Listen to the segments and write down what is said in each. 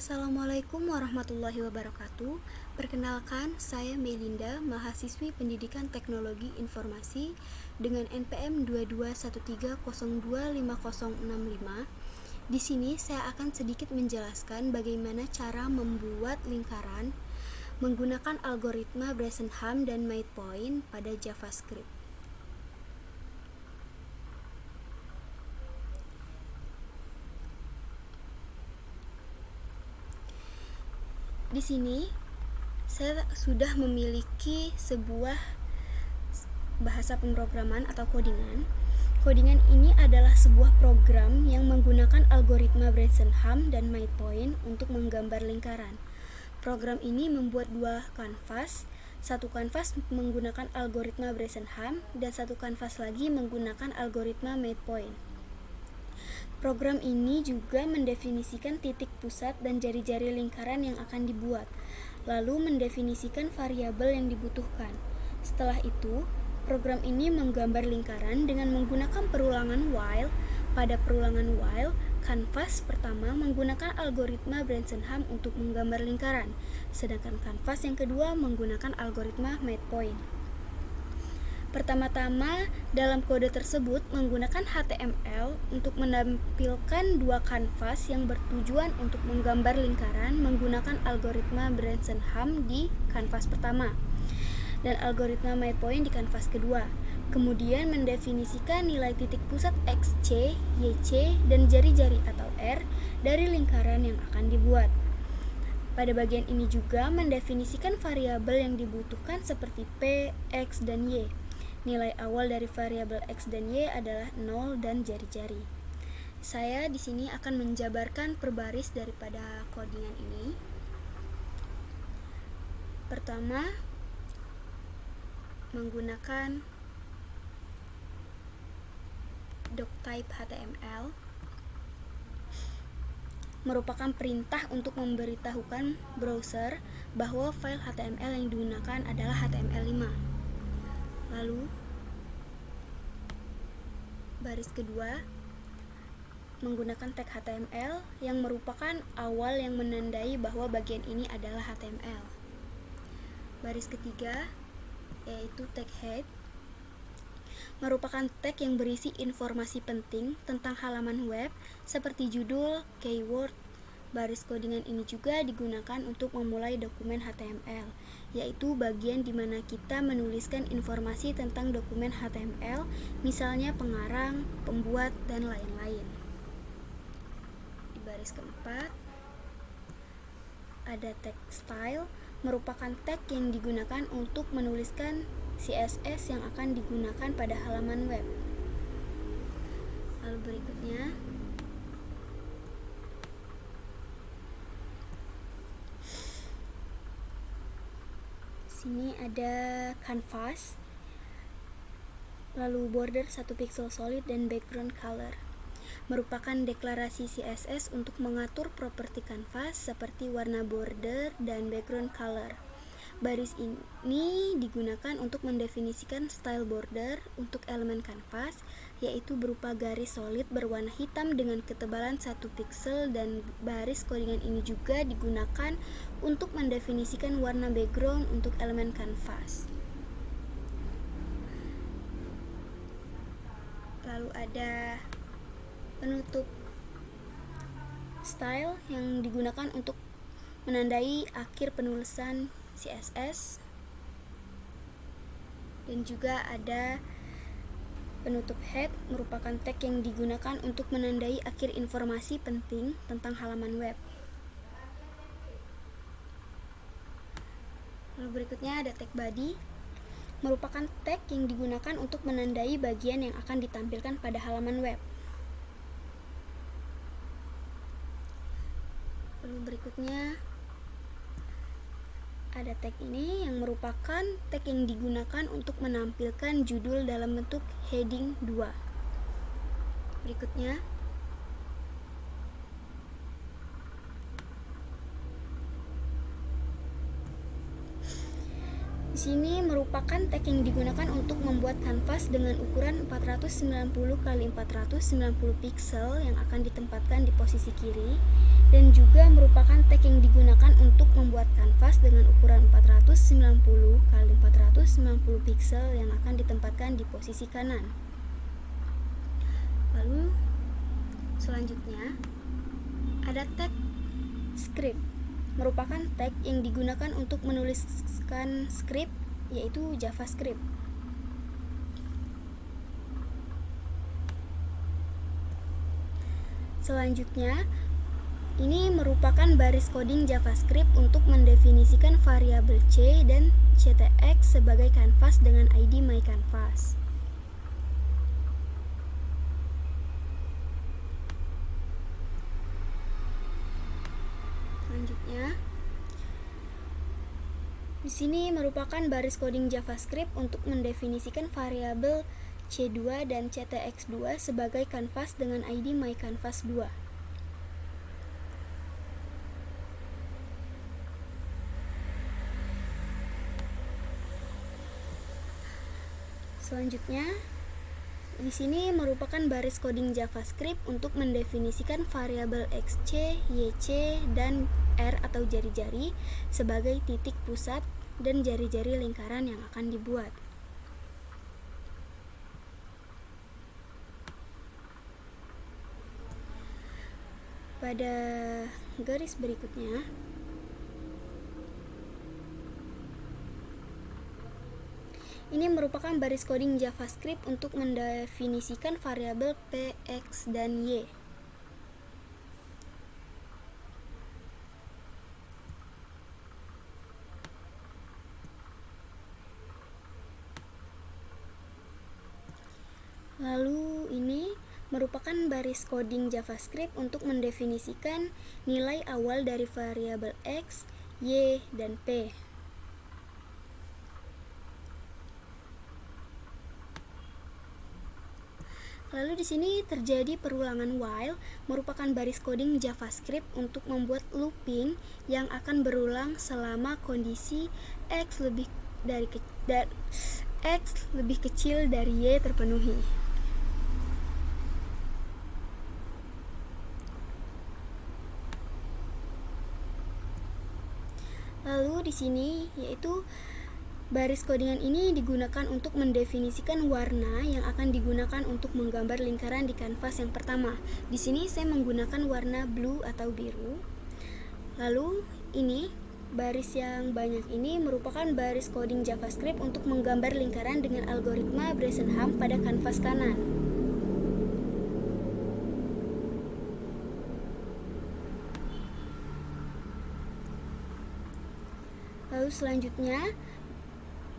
Assalamualaikum warahmatullahi wabarakatuh. Perkenalkan, saya Melinda, mahasiswi Pendidikan Teknologi Informasi dengan NPM 221302565. Di sini saya akan sedikit menjelaskan bagaimana cara membuat lingkaran menggunakan algoritma Bresenham dan MatePoint pada JavaScript. Di sini saya sudah memiliki sebuah bahasa pemrograman atau codingan. Codingan ini adalah sebuah program yang menggunakan algoritma Bresenham dan MatePoint untuk menggambar lingkaran. Program ini membuat dua kanvas, satu kanvas menggunakan algoritma Bresenham dan satu kanvas lagi menggunakan algoritma MatePoint. Program ini juga mendefinisikan titik pusat dan jari-jari lingkaran yang akan dibuat, lalu mendefinisikan variabel yang dibutuhkan. Setelah itu, program ini menggambar lingkaran dengan menggunakan perulangan while. Pada perulangan while, kanvas pertama menggunakan algoritma Bresenham untuk menggambar lingkaran, sedangkan kanvas yang kedua menggunakan algoritma MatePoint. Pertama-tama, dalam kode tersebut menggunakan HTML untuk menampilkan dua kanvas yang bertujuan untuk menggambar lingkaran menggunakan algoritma Bresenham di kanvas pertama dan algoritma MatePoint di kanvas kedua. Kemudian mendefinisikan nilai titik pusat XC, YC, dan jari-jari atau R dari lingkaran yang akan dibuat. Pada bagian ini juga mendefinisikan variabel yang dibutuhkan seperti P, X, dan Y. Nilai awal dari variabel X dan Y adalah 0 dan jari-jari. Saya di sini akan menjabarkan per baris daripada codingan ini. Pertama, menggunakan doctype HTML merupakan perintah untuk memberitahukan browser bahwa file HTML yang digunakan adalah HTML5. Lalu, baris kedua menggunakan tag HTML yang merupakan awal yang menandai bahwa bagian ini adalah HTML. Baris ketiga yaitu tag head merupakan tag yang berisi informasi penting tentang halaman web seperti judul, keyword. Baris codingan ini juga digunakan untuk memulai dokumen HTML, yaitu bagian di mana kita menuliskan informasi tentang dokumen HTML, misalnya pengarang, pembuat, dan lain-lain. Di baris keempat, ada tag style, merupakan tag yang digunakan untuk menuliskan CSS yang akan digunakan pada halaman web. Lalu berikutnya, sini ada canvas, lalu border 1 pixel solid dan background color. Merupakan deklarasi CSS untuk mengatur properti kanvas seperti warna border dan background color. Baris ini digunakan untuk mendefinisikan style border untuk elemen kanvas, yaitu berupa garis solid berwarna hitam dengan ketebalan 1 pixel, dan baris codingan ini juga digunakan untuk mendefinisikan warna background untuk elemen kanvas. Lalu ada penutup style yang digunakan untuk menandai akhir penulisan CSS, dan juga ada penutup head, merupakan tag yang digunakan untuk menandai akhir informasi penting tentang halaman web. Lalu berikutnya ada tag body, merupakan tag yang digunakan untuk menandai bagian yang akan ditampilkan pada halaman web. Lalu berikutnya ada tag ini yang merupakan tag yang digunakan untuk menampilkan judul dalam bentuk heading 2. Berikutnya di sini merupakan tag yang digunakan untuk membuat kanvas dengan ukuran 490 x 490 piksel yang akan ditempatkan di posisi kiri, dan juga merupakan tag yang digunakan untuk membuat kanvas dengan ukuran 490 x 490 piksel yang akan ditempatkan di posisi kanan. Lalu selanjutnya ada tag script, merupakan tag yang digunakan untuk menuliskan script, yaitu JavaScript. Selanjutnya, ini merupakan baris coding JavaScript untuk mendefinisikan variabel C dan CTX sebagai kanvas dengan ID myCanvas. Selanjutnya, di sini merupakan baris coding JavaScript untuk mendefinisikan variabel C2 dan CTX2 sebagai kanvas dengan ID myCanvas2. Selanjutnya, di sini merupakan baris coding JavaScript untuk mendefinisikan variabel XC, YC, dan R atau jari-jari sebagai titik pusat dan jari-jari lingkaran yang akan dibuat. Pada garis berikutnya, ini merupakan baris coding JavaScript untuk mendefinisikan variabel P, X, dan Y. Lalu ini merupakan baris coding JavaScript untuk mendefinisikan nilai awal dari variabel X, Y, dan P. Lalu di sini terjadi perulangan while, merupakan baris coding JavaScript untuk membuat looping yang akan berulang selama kondisi X lebih kecil dari Y terpenuhi. Lalu di sini yaitu baris codingan ini digunakan untuk mendefinisikan warna yang akan digunakan untuk menggambar lingkaran di kanvas yang pertama. Di sini saya menggunakan warna blue atau biru. Lalu ini baris yang banyak ini merupakan baris coding JavaScript untuk menggambar lingkaran dengan algoritma Bresenham pada kanvas kanan. Lalu selanjutnya,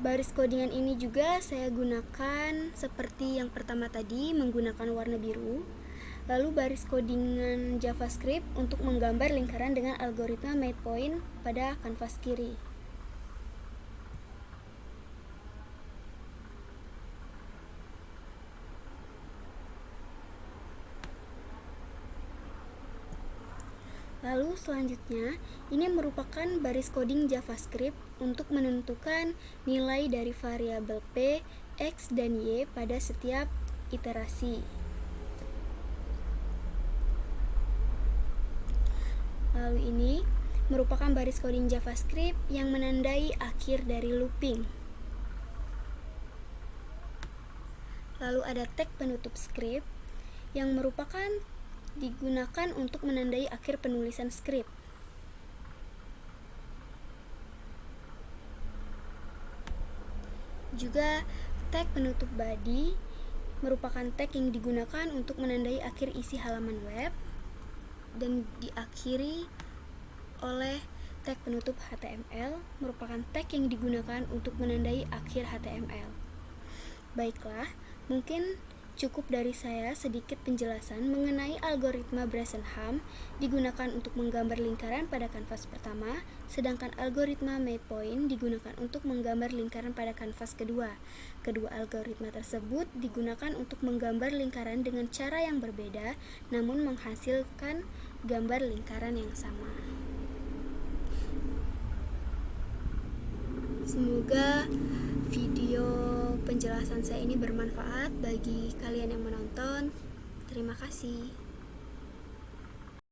baris codingan ini juga saya gunakan seperti yang pertama tadi, menggunakan warna biru. Lalu baris codingan JavaScript untuk menggambar lingkaran dengan algoritma MadePoint pada kanvas kiri. Lalu selanjutnya, ini merupakan baris coding JavaScript untuk menentukan nilai dari variabel P, X, dan Y pada setiap iterasi. Lalu ini merupakan baris coding JavaScript yang menandai akhir dari looping. Lalu ada tag penutup script yang merupakan digunakan untuk menandai akhir penulisan skrip. Juga tag penutup body merupakan tag yang digunakan untuk menandai akhir isi halaman web dan diakhiri oleh tag penutup HTML merupakan tag yang digunakan untuk menandai akhir HTML. Baiklah, mungkin cukup dari saya sedikit penjelasan mengenai algoritma Bresenham digunakan untuk menggambar lingkaran pada kanvas pertama, sedangkan algoritma MadePoint digunakan untuk menggambar lingkaran pada kanvas kedua. Kedua algoritma tersebut digunakan untuk menggambar lingkaran dengan cara yang berbeda, namun menghasilkan gambar lingkaran yang sama. Semoga video penjelasan saya ini bermanfaat bagi kalian yang menonton. Terima kasih.